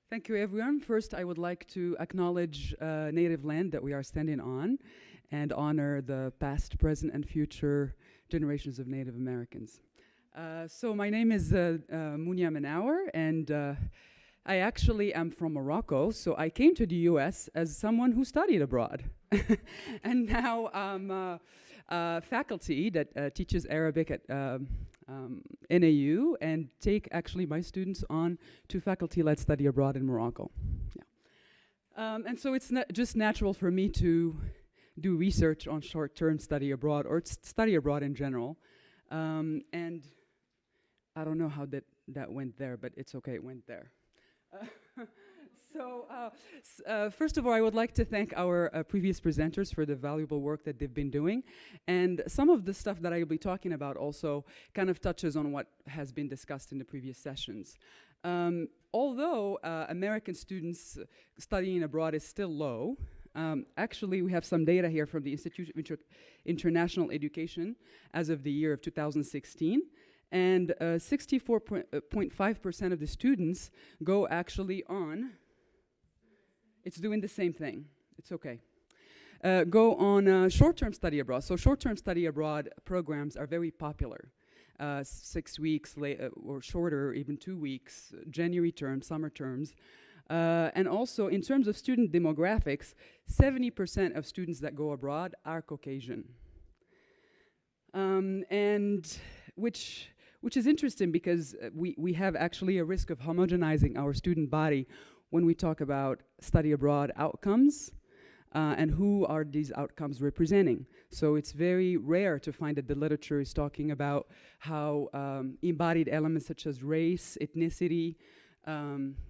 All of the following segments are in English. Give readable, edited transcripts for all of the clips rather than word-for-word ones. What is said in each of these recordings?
Thank you, everyone. First, I would like to acknowledge native land that we are standing on and honor the past, present, and future generations of Native Americans. So my name is Mounia Mnouer, and I actually am from Morocco, so I came to the US as someone who studied abroad. And now I'm faculty that teaches Arabic at NAU and take actually my students on to faculty-led study abroad in Morocco. Yeah. And so it's just natural for me to do research on short-term study abroad or study abroad in general. And I don't know how that went there, but it's okay, it went there. First of all, I would like to thank our previous presenters for the valuable work that they've been doing. And some of the stuff that I will be talking about also kind of touches on what has been discussed in the previous sessions. Although American students studying abroad is still low, actually we have some data here from the Institute of International Education as of the year of 2016. And 64.5% of the students go actually on, it's doing the same thing, it's okay. Go on short-term study abroad. So short-term study abroad programs are very popular. 6 weeks or shorter, even 2 weeks, January term, summer terms. And also in terms of student demographics, 70% of students that go abroad are Caucasian. And which is interesting because we have actually a risk of homogenizing our student body when we talk about study abroad outcomes and who are these outcomes representing. So it's very rare to find that the literature is talking about how embodied elements such as race, ethnicity,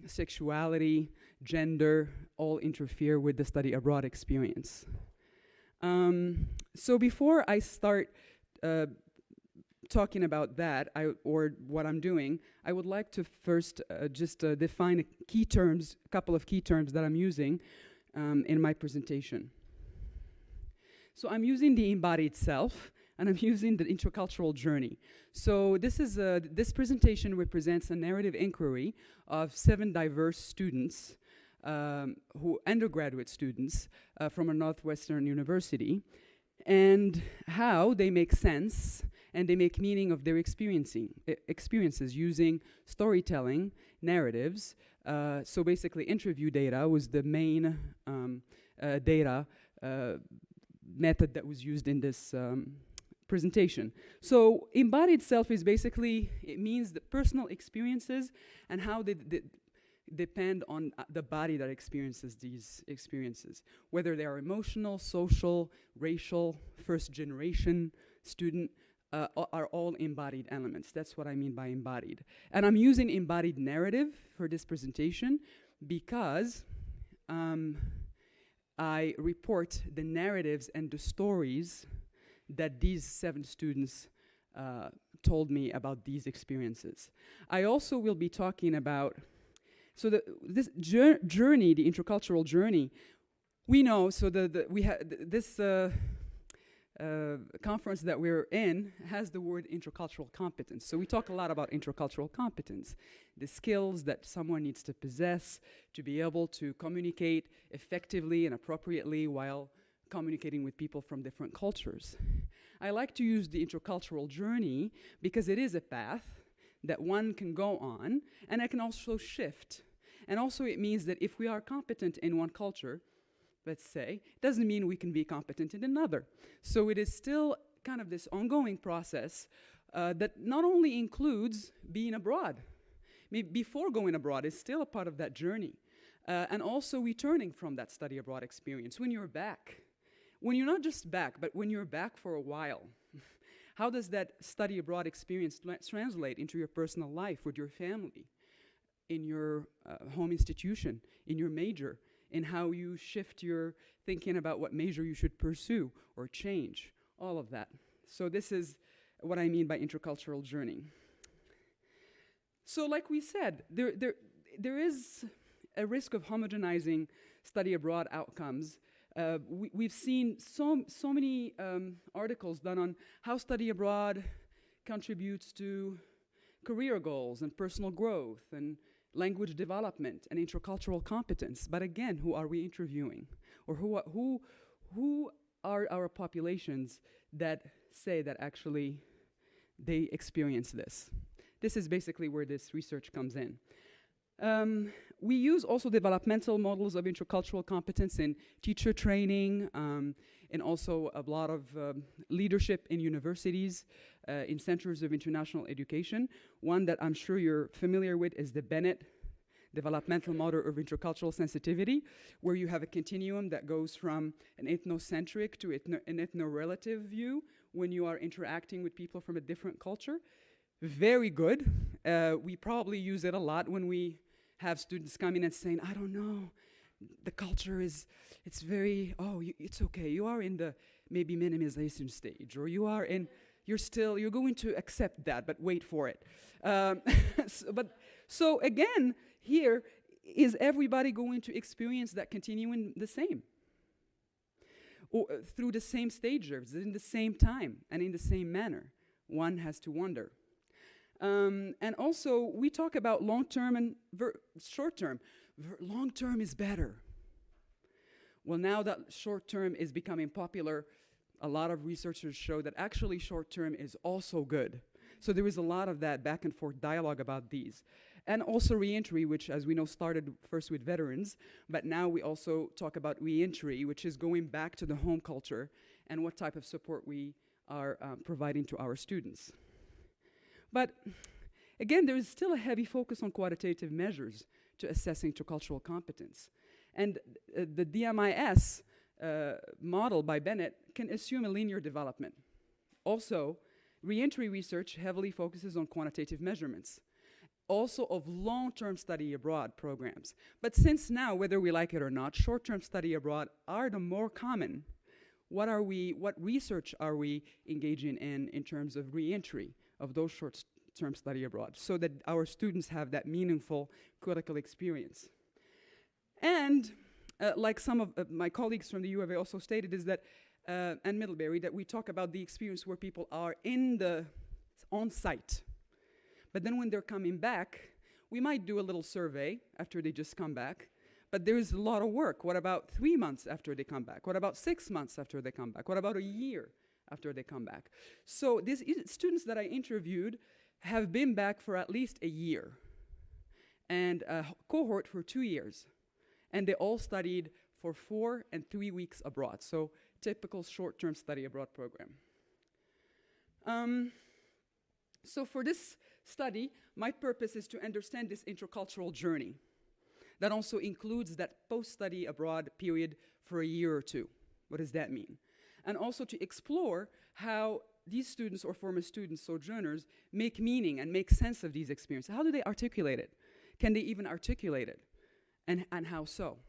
sexuality, gender all interfere with the study abroad experience. So before I start talking about that, or what I'm doing, I would like to first just define a couple of key terms that I'm using in my presentation. So I'm using the embodied self, and I'm using the intercultural journey. So this presentation represents a narrative inquiry of 7 diverse students, undergraduate students from a Northwestern university, and how they make sense and they make meaning of their experiences using storytelling, narratives. So basically interview data was the main data method that was used in this presentation. So embodied self is basically, it means the personal experiences and how they depend on the body that experiences these experiences, whether they are emotional, social, racial, first generation student, are all embodied elements. That's what I mean by embodied. And I'm using embodied narrative for this presentation because I report the narratives and the stories that these 7 students told me about these experiences. I also will be talking about, so this journey, the intercultural journey, we know, so we had this conference that we're in has the word intercultural competence. So we talk a lot about intercultural competence, the skills that someone needs to possess to be able to communicate effectively and appropriately while communicating with people from different cultures. I like to use the intercultural journey because it is a path that one can go on, and I can also shift. And also it means that if we are competent in one culture, let's say, it doesn't mean we can be competent in another. So it is still kind of this ongoing process that not only includes being abroad. Before going abroad is still a part of that journey. And also returning from that study abroad experience when you're back. When you're not just back, but when you're back for a while. How does that study abroad experience translate into your personal life with your family, in your home institution, in your major, in how you shift your thinking about what major you should pursue or change, all of that. So this is what I mean by intercultural journey. So like we said, there is a risk of homogenizing study abroad outcomes. We've seen so many articles done on how study abroad contributes to career goals and personal growth and language development and intercultural competence. But again, who are we interviewing? Or who are our populations that say that actually they experience this? This is basically where this research comes in. We use also developmental models of intercultural competence in teacher training, and also a lot of leadership in universities, in centers of international education. One that I'm sure you're familiar with is the Bennett developmental model of intercultural sensitivity, where you have a continuum that goes from an ethnocentric to an ethno-relative view when you are interacting with people from a different culture. Very good. We probably use it a lot when we have students come in and saying, I don't know, the culture is, it's very, it's okay. You are in the maybe minimization stage, or you are in, you're going to accept that, but wait for it. So again, here, is everybody going to experience that continuing the same? Or through the same stages, in the same time, and in the same manner? One has to wonder. And also, we talk about long-term and short-term. Long-term is better. Well, now that short-term is becoming popular, a lot of researchers show that actually short-term is also good. So there is a lot of that back and forth dialogue about these. And also reentry, which, as we know, started first with veterans, but now we also talk about reentry, which is going back to the home culture and what type of support we are providing to our students. But again, there is still a heavy focus on quantitative measures to assess intercultural competence. And the DMIS model by Bennett can assume a linear development. Also, reentry research heavily focuses on quantitative measurements, also of long-term study abroad programs. But since now, whether we like it or not, short-term study abroad are the more common. What research are we engaging in terms of reentry of those short-term study abroad, so that our students have that meaningful critical experience? And like some of my colleagues from the U of A also stated, is that, and Middlebury, that we talk about the experience where people are on site. But then when they're coming back, we might do a little survey after they just come back, but there's a lot of work. What about 3 months after they come back? What about 6 months after they come back? What about a year after they come back? So these students that I interviewed have been back for at least a year, and a cohort for 2 years. And they all studied for 4 and 3 weeks abroad. So typical short-term study abroad program. So for this study, my purpose is to understand this intercultural journey that also includes that post-study abroad period for a year or two. What does that mean? And also to explore how these students or former students, sojourners, make meaning and make sense of these experiences. How do they articulate it? Can they even articulate it? And how so?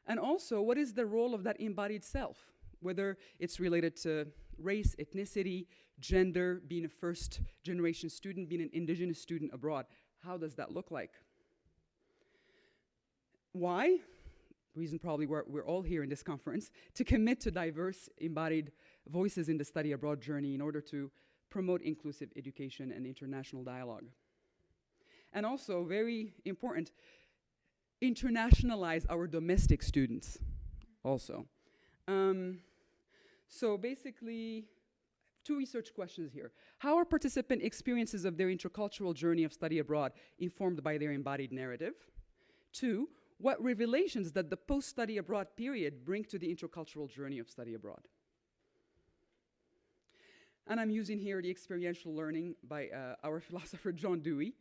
And also, what is the role of that embodied self? Whether it's related to race, ethnicity, gender, being a first-generation student, being an indigenous student abroad. How does that look like? Why? Reason probably we're all here in this conference, to commit to diverse embodied voices in the study abroad journey in order to promote inclusive education and international dialogue. And also, very important, internationalize our domestic students also. So basically, 2 research questions here. How are participant experiences of their intercultural journey of study abroad informed by their embodied narrative? 2, what revelations did the post-study abroad period bring to the intercultural journey of study abroad? And I'm using here the experiential learning by our philosopher John Dewey.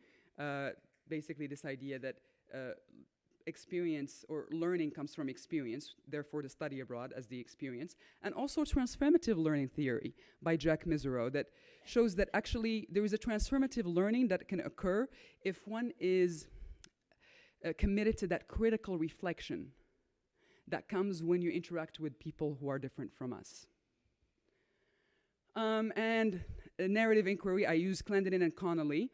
Basically this idea that experience or learning comes from experience, therefore the study abroad as the experience, and also transformative learning theory by Jack Mesereau that shows that actually there is a transformative learning that can occur if one is committed to that critical reflection that comes when you interact with people who are different from us. And narrative inquiry, I use Clendenin and Connolly.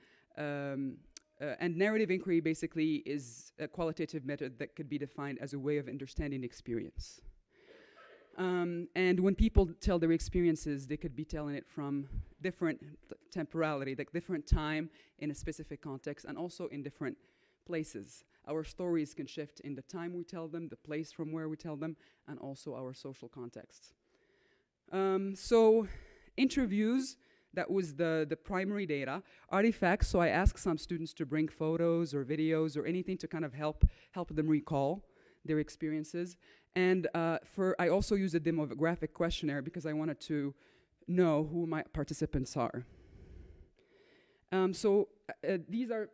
And narrative inquiry basically is a qualitative method that could be defined as a way of understanding experience. And when people tell their experiences, they could be telling it from different temporality, like different time in a specific context, and also in different places. Our stories can shift in the time we tell them, the place from where we tell them, and also our social contexts. So interviews, that was the primary data. Artifacts, so I asked some students to bring photos or videos or anything to kind of help them recall their experiences. And I also used a demographic questionnaire because I wanted to know who my participants are. These are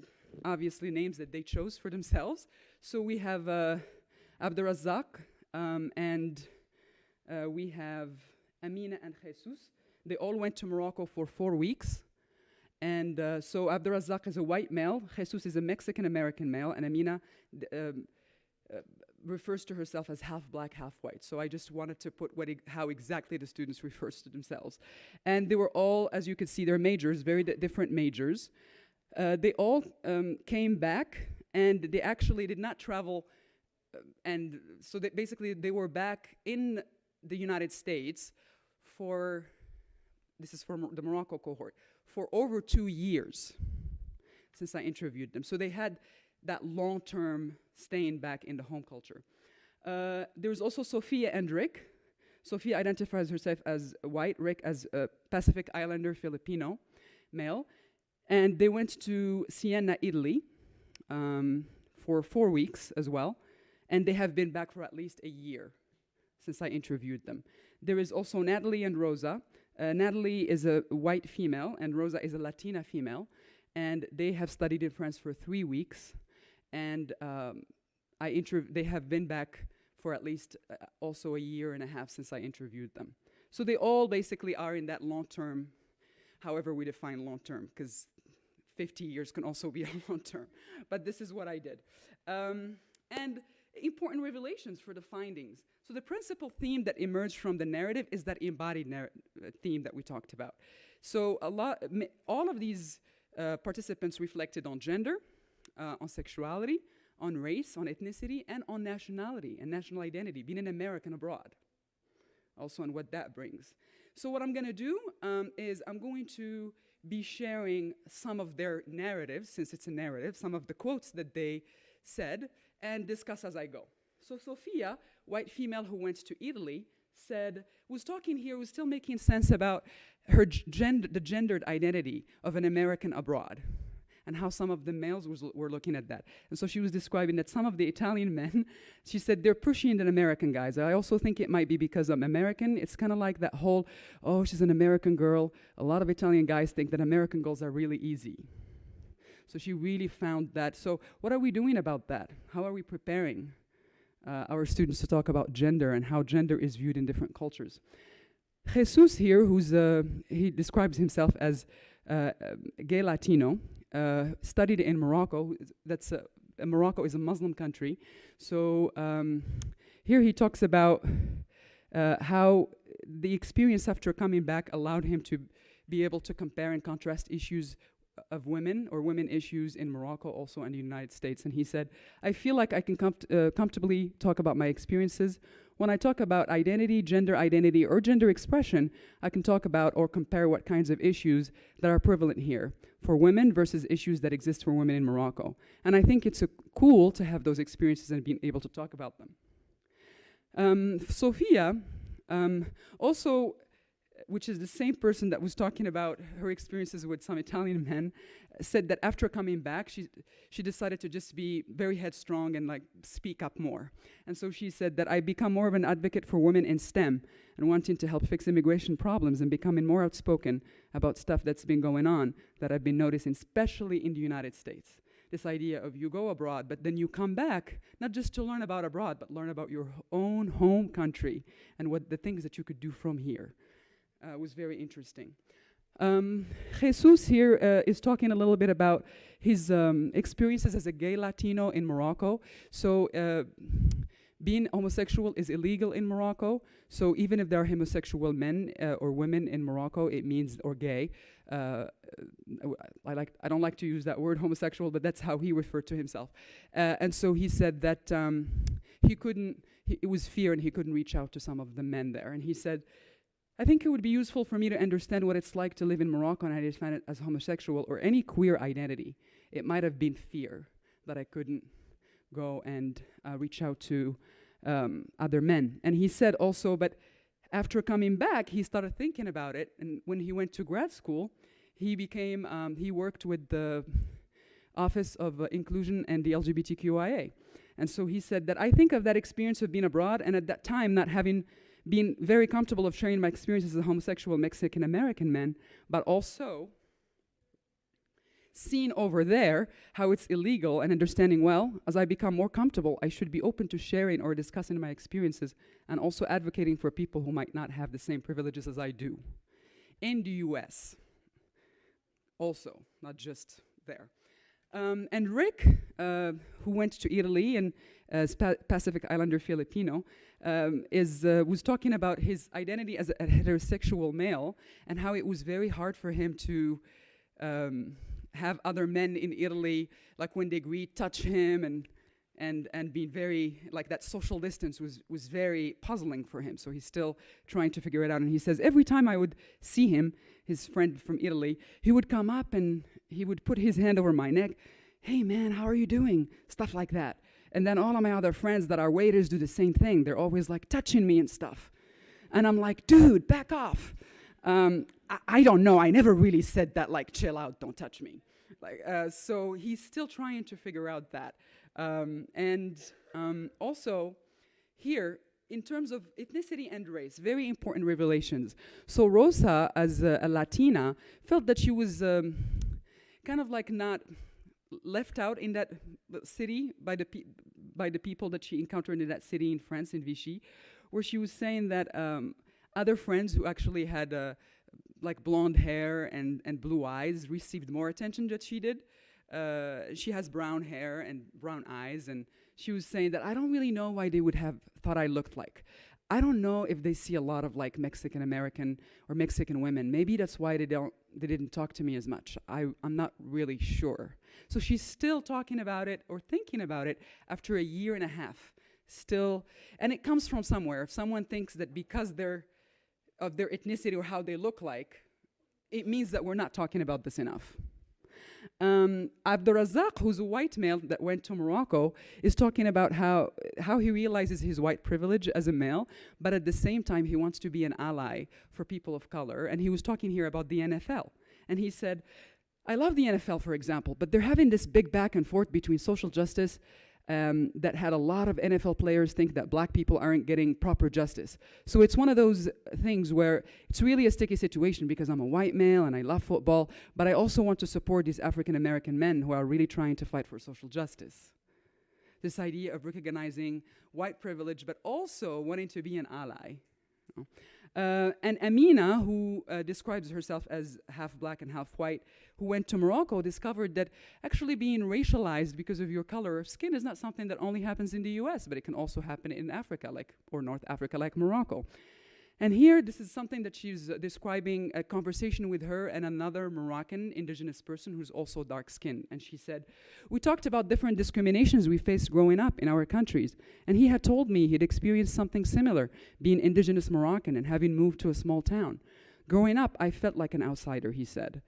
obviously names that they chose for themselves. So we have Abdurazak, and we have Amina and Jesus. They all went to Morocco for 4 weeks. And so Abdurazak is a white male, Jesus is a Mexican-American male, and Amina refers to herself as half black, half white. So I just wanted to put how exactly the students refers to themselves. And they were all, as you can see, they're majors, very different majors. They all came back, and they actually did not travel, and so basically they were back in the United States for, this is for the Morocco cohort, for over 2 years since I interviewed them. So they had that long-term staying back in the home culture. There's also Sophia and Rick. Sophia identifies herself as white, Rick as a Pacific Islander Filipino male. And they went to Siena, Italy for 4 weeks as well. And they have been back for at least a year since I interviewed them. There is also Natalie and Rosa. Natalie is a white female, and Rosa is a Latina female. And they have studied in France for 3 weeks. And they have been back for at least also a year and a half since I interviewed them. So they all basically are in that long-term, however we define long-term, because 50 years can also be a long-term. But this is what I did. And important revelations for the findings. So the principal theme that emerged from the narrative is that embodied theme that we talked about. So all of these participants reflected on gender, on sexuality, on race, on ethnicity, and on nationality and national identity, being an American abroad, also on what that brings. So what I'm going to do is I'm going to be sharing some of their narratives, since it's a narrative, some of the quotes that they said, and discuss as I go. So Sophia, white female who went to Italy, was still making sense about her the gendered identity of an American abroad, and how some of the males were looking at that. And so she was describing that some of the Italian men, she said, they're pushing the American guys. I also think it might be because I'm American. It's kind of like that whole, oh, she's an American girl. A lot of Italian guys think that American girls are really easy. So she really found that. So what are we doing about that? How are we preparing our students to talk about gender and how gender is viewed in different cultures? Jesus here, he describes himself as gay Latino, studied in Morocco. Morocco is a Muslim country. So here he talks about how the experience after coming back allowed him to be able to compare and contrast issues of women or women issues in Morocco, also in the United States. And he said, I feel like I can comfortably talk about my experiences. When I talk about identity, or gender expression, I can talk about or compare what kinds of issues that are prevalent here for women versus issues that exist for women in Morocco. And I think it's cool to have those experiences and being able to talk about them. Sophia also, which is the same person that was talking about her experiences with some Italian men, said that after coming back, she decided to just be very headstrong and like speak up more. And so she said that I become more of an advocate for women in STEM and wanting to help fix immigration problems and becoming more outspoken about stuff that's been going on that I've been noticing, especially in the United States. This idea of you go abroad, but then you come back, not just to learn about abroad, but learn about your own home country and what the things that you could do from here. Was very interesting. Jesus here is talking a little bit about his experiences as a gay Latino in Morocco. So being homosexual is illegal in Morocco. So even if there are homosexual men or women in Morocco, it means, or gay. I don't like to use that word homosexual, but that's how he referred to himself. And so he said that it was fear and he couldn't reach out to some of the men there. And he said, I think it would be useful for me to understand what it's like to live in Morocco and identify it as homosexual or any queer identity. It might have been fear. that I couldn't go and reach out to other men. And he said also, but after coming back, he started thinking about it. And when he went to grad school, he worked with the Office of Inclusion and the LGBTQIA. And so he said that I think of that experience of being abroad, and at that time not having been very comfortable of sharing my experiences as a homosexual Mexican-American man, but also seeing over there how it's illegal and understanding, well, as I become more comfortable, I should be open to sharing or discussing my experiences and also advocating for people who might not have the same privileges as I do. In the US, also, not just there. And Rick, who went to Italy and as Pacific Islander Filipino, was talking about his identity as a heterosexual male and how it was very hard for him to have other men in Italy, like when they greet, touch him and be very, like that social distance was very puzzling for him. So he's still trying to figure it out. And he says, every time I would see him, his friend from Italy, he would come up and he would put his hand over my neck. Hey man, how are you doing? Stuff like that. And then all of my other friends that are waiters do the same thing. They're always like touching me and stuff. And I'm like, dude, back off. I don't know. I never really said that, like, chill out, don't touch me. So he's still trying to figure out that. Also, here, in terms of ethnicity and race, very important revelations. So Rosa, as a Latina, felt that she was kind of like not left out in that city by the people that she encountered in that city in France, in Vichy, where she was saying that other friends who actually had like blonde hair and blue eyes received more attention than she did. She has brown hair and brown eyes, and she was saying that I don't really know why they would have thought I looked like. I don't know if they see a lot of like Mexican American or Mexican women. Maybe that's why they didn't talk to me as much. I'm not really sure. So she's still talking about it or thinking about it after a year and a half. Still, and it comes from somewhere. If someone thinks that because of their ethnicity or how they look like, it means that we're not talking about this enough. Abdurazak, who's a white male that went to Morocco, is talking about how he realizes his white privilege as a male, but at the same time he wants to be an ally for people of color. And he was talking here about the NFL. And he said, I love the NFL, for example, but they're having this big back and forth between social justice that had a lot of NFL players think that black people aren't getting proper justice. So it's one of those things where it's really a sticky situation because I'm a white male and I love football, but I also want to support these African American men who are really trying to fight for social justice. This idea of recognizing white privilege, but also wanting to be an ally. And Amina, who describes herself as half black and half white, who went to Morocco, discovered that actually being racialized because of your color of skin is not something that only happens in the US, but it can also happen in Africa, or North Africa, like Morocco. And here, this is something that she's describing a conversation with her and another Moroccan indigenous person who's also dark-skinned. And she said, we talked about different discriminations we faced growing up in our countries. And he had told me he'd experienced something similar, being indigenous Moroccan and having moved to a small town. Growing up, I felt like an outsider, he said.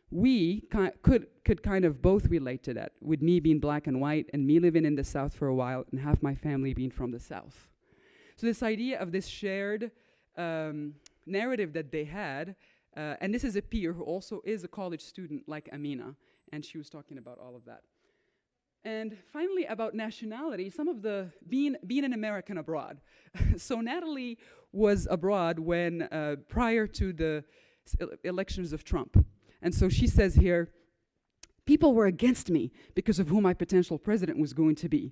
We could kind of both relate to that, with me being black and white and me living in the South for a while and half my family being from the South. So this idea of this shared narrative that they had, and this is a peer who also is a college student like Amina, and she was talking about all of that. And finally, about nationality, some of the being an American abroad. So Natalie was abroad when prior to the elections of Trump, and so she says here, people were against me because of who my potential president was going to be.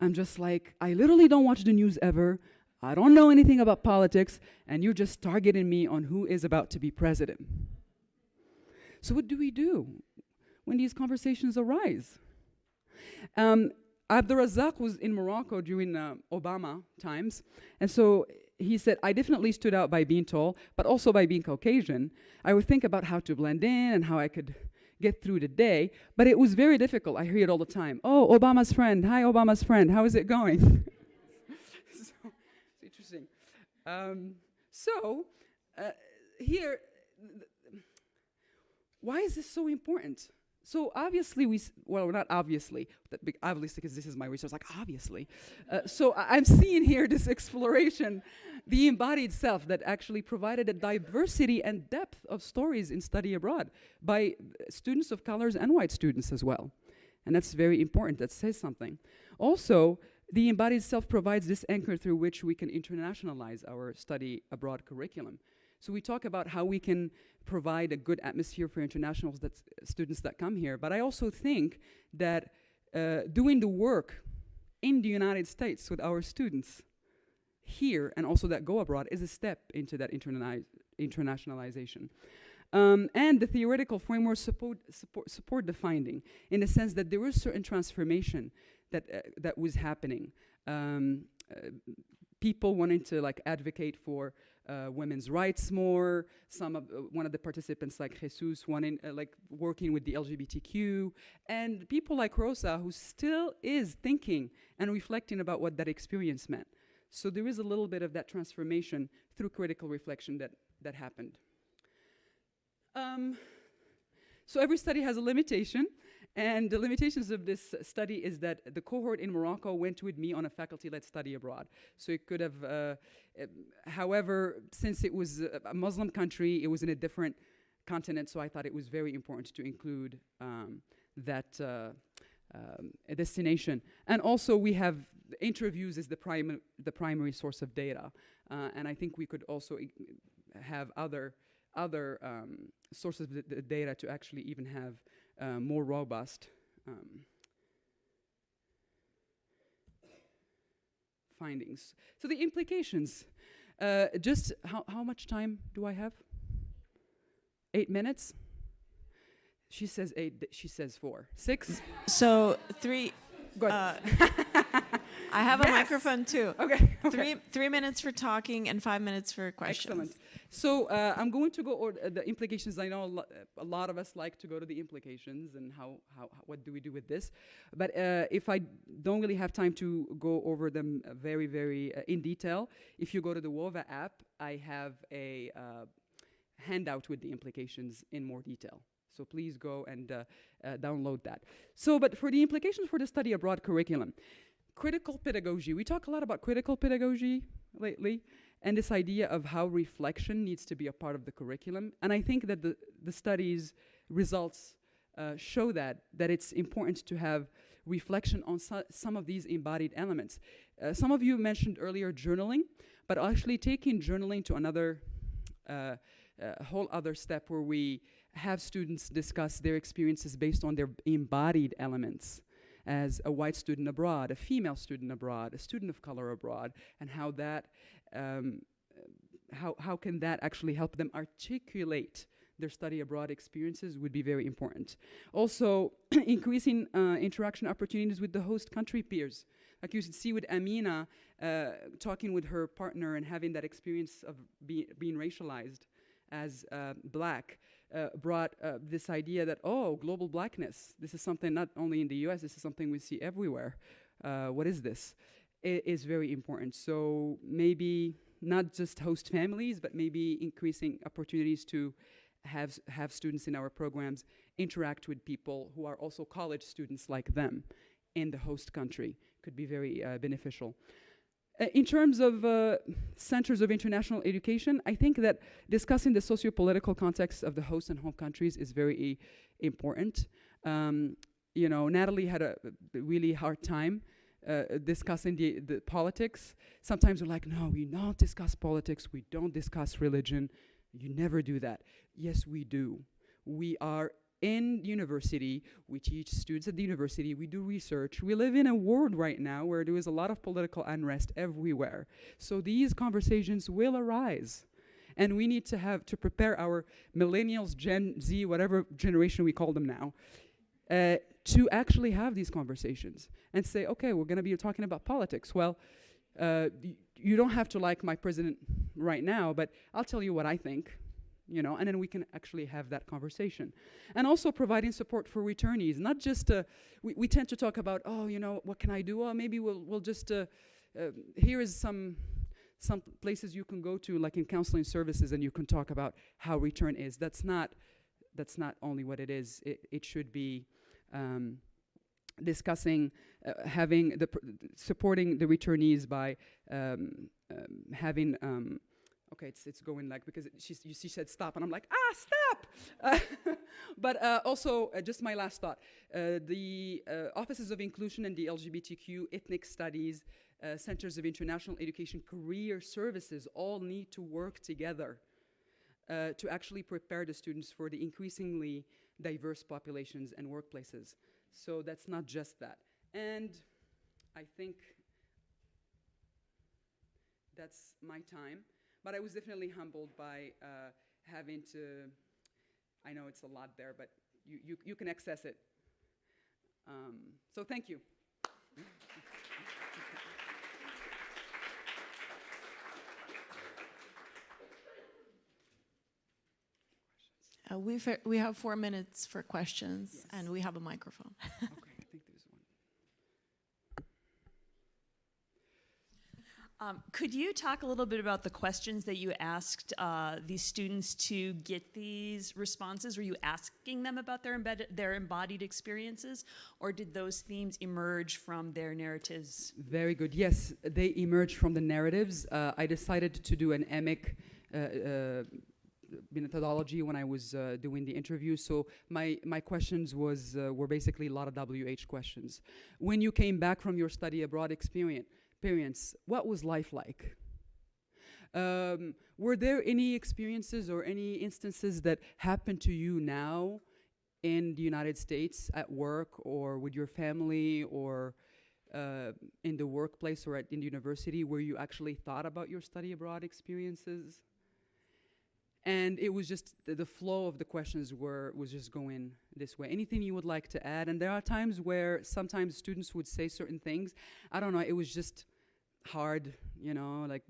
I'm just like, I literally don't watch the news ever. I don't know anything about politics, and you're just targeting me on who is about to be president. So what do we do when these conversations arise? Abdurazak was in Morocco during Obama times, and so he said, I definitely stood out by being tall, but also by being Caucasian. I would think about how to blend in and how I could get through the day, but it was very difficult. I hear it all the time. Oh, Obama's friend. Hi, Obama's friend. How is it going? Interesting. Here, why is this so important? So obviously well, not obviously, obviously because this is my research, like obviously. So I'm seeing here this exploration, the embodied self that actually provided a diversity and depth of stories in study abroad by students of colors and white students as well. And that's very important, that says something. Also, the embodied self provides this anchor through which we can internationalize our study abroad curriculum. So we talk about how we can provide a good atmosphere for internationals, students that come here. But I also think that doing the work in the United States with our students here and also that go abroad is a step into that internationalization. And the theoretical framework support the finding in the sense that there was certain transformation that was happening. People wanting to advocate for women's rights more. One of the participants, like Jesus, wanting working with the LGBTQ, and people like Rosa, who still is thinking and reflecting about what that experience meant. So there is a little bit of that transformation through critical reflection that happened. So every study has a limitation. And the limitations of this study is that the cohort in Morocco went with me on a faculty-led study abroad. So it could have, however, since it was a Muslim country, it was in a different continent, so I thought it was very important to include that destination. And also we have interviews as the primary source of data. And I think we could also have other sources of the data to actually even have more robust findings. So the implications, just how much time do I have? 8 minutes? She says 8, she says 4. 6? So 3. Good. I have a microphone too. Okay. 3 minutes for talking and 5 minutes for questions. Excellent. So I'm going to go over the implications. I know a lot of us like to go to the implications and what do we do with this. But if I don't really have time to go over them very, very in detail, if you go to the WOVA app, I have a handout with the implications in more detail. So please go and download that. So, but for the implications for the study abroad curriculum, critical pedagogy. We talk a lot about critical pedagogy lately, and this idea of how reflection needs to be a part of the curriculum. And I think that the studies results show that it's important to have reflection on some of these embodied elements. Some of you mentioned earlier journaling, but actually taking journaling to another whole other step where we have students discuss their experiences based on their embodied elements as a white student abroad, a female student abroad, a student of color abroad, and how that how can that actually help them articulate their study abroad experiences would be very important. Also, increasing interaction opportunities with the host country peers. Like you should see with Amina, talking with her partner and having that experience of being racialized as black, brought this idea that, oh, global blackness, this is something not only in the US, this is something we see everywhere. What is this? It is very important. So maybe not just host families, but maybe increasing opportunities to have students in our programs interact with people who are also college students like them in the host country could be very beneficial. In terms of centers of international education, I think that discussing the socio-political context of the host and home countries is very important. You know, Natalie had a really hard time discussing the politics. Sometimes we're like, no, we don't discuss politics, we don't discuss religion. You never do that. Yes, we do. We are in university, we teach students at the university, we do research. We live in a world right now where there is a lot of political unrest everywhere. So these conversations will arise. And we need to prepare our millennials, Gen Z, whatever generation we call them now, to actually have these conversations and say, okay, we're gonna be talking about politics. Well, you don't have to like my president right now, but I'll tell you what I think. You know, and then we can actually have that conversation. And also providing support for returnees, not just, we tend to talk about, oh, you know, what can I do? Well, maybe we'll just, here is some places you can go to, like in counseling services, and you can talk about how return is. That's not that's not only what it is. It should be discussing, supporting the returnees by having. Okay, it's going like, because she said stop, and I'm like, stop! But also, just my last thought, the Offices of Inclusion and the LGBTQ, Ethnic Studies, Centers of International Education, Career Services all need to work together to actually prepare the students for the increasingly diverse populations and workplaces. So that's not just that. And I think that's my time. But I was definitely humbled by having to, I know it's a lot there, but you can access it. So thank you. We have 4 minutes for questions, Yes. and we have a microphone. Okay, I think there's one. Could you talk a little bit about the questions that you asked these students to get these responses? Were you asking them about their embodied experiences, or did those themes emerge from their narratives? Very good. Yes, they emerged from the narratives. I decided to do an emic methodology when I was doing the interview. So my questions were basically a lot of WH questions. When you came back from your study abroad experience, what was life like? Were there any experiences or any instances that happened to you now in the United States at work or with your family or in the workplace or in the university where you actually thought about your study abroad experiences? And it was just the flow of the questions was just going this way. Anything you would like to add? And there are times where sometimes students would say certain things. I don't know, it was just hard, like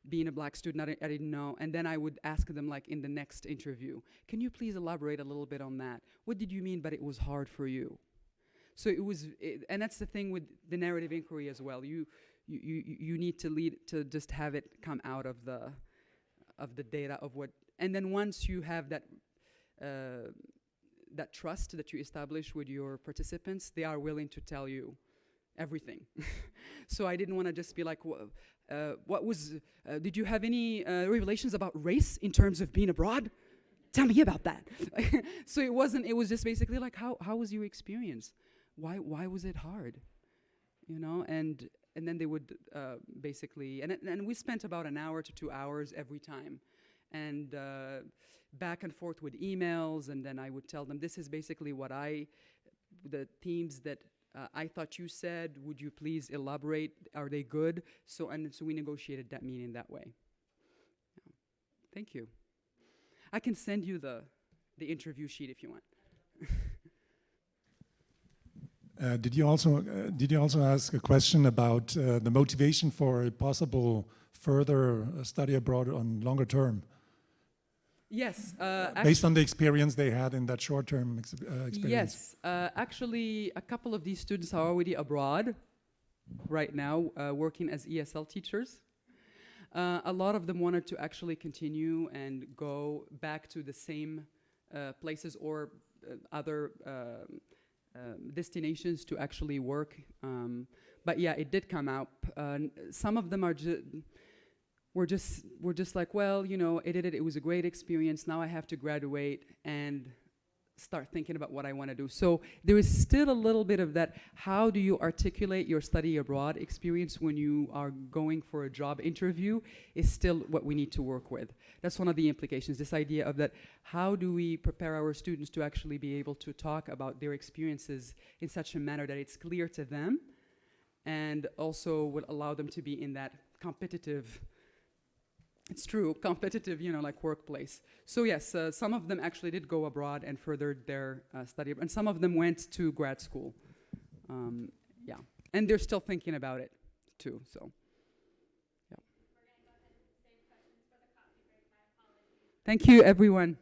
being a black student, I didn't know. And then I would ask them, like in the next interview, can you please elaborate a little bit on that? What did you mean, but it was hard for you? So and that's the thing with the narrative inquiry as well. You need to just have it come out of the data of what, and then once you have that that trust that you establish with your participants, they are willing to tell you everything. So I didn't want to just be like, did you have any revelations about race in terms of being abroad? Tell me about that. So it was just basically like, how was your experience? Why was it hard? And then they would basically, and we spent about an hour to 2 hours every time. And back and forth with emails, and then I would tell them, this is basically the themes that I thought you said, would you please elaborate? Are they good? So we negotiated that meeting that way. Yeah. Thank you. I can send you the interview sheet if you want. Did you also ask a question about the motivation for a possible further study abroad on longer term? Yes. Based on the experience they had in that short-term experience. Yes. Actually, a couple of these students are already abroad right now, working as ESL teachers. A lot of them wanted to actually continue and go back to the same places or other destinations to actually work. But yeah, it did come out. Some of them we're just like, well, it was a great experience. Now I have to graduate and start thinking about what I want to do. So there is still a little bit of that. How do you articulate your study abroad experience when you are going for a job interview is still what we need to work with. That's one of the implications, this idea of that, how do we prepare our students to actually be able to talk about their experiences in such a manner that it's clear to them and also will allow them to be in that competitive, it's true, competitive, like workplace. So yes, some of them actually did go abroad and furthered their study, and some of them went to grad school. Yeah, and they're still thinking about it too, so. Yeah. We're gonna go ahead and save questions for the coffee break. My apologies. Thank you, everyone.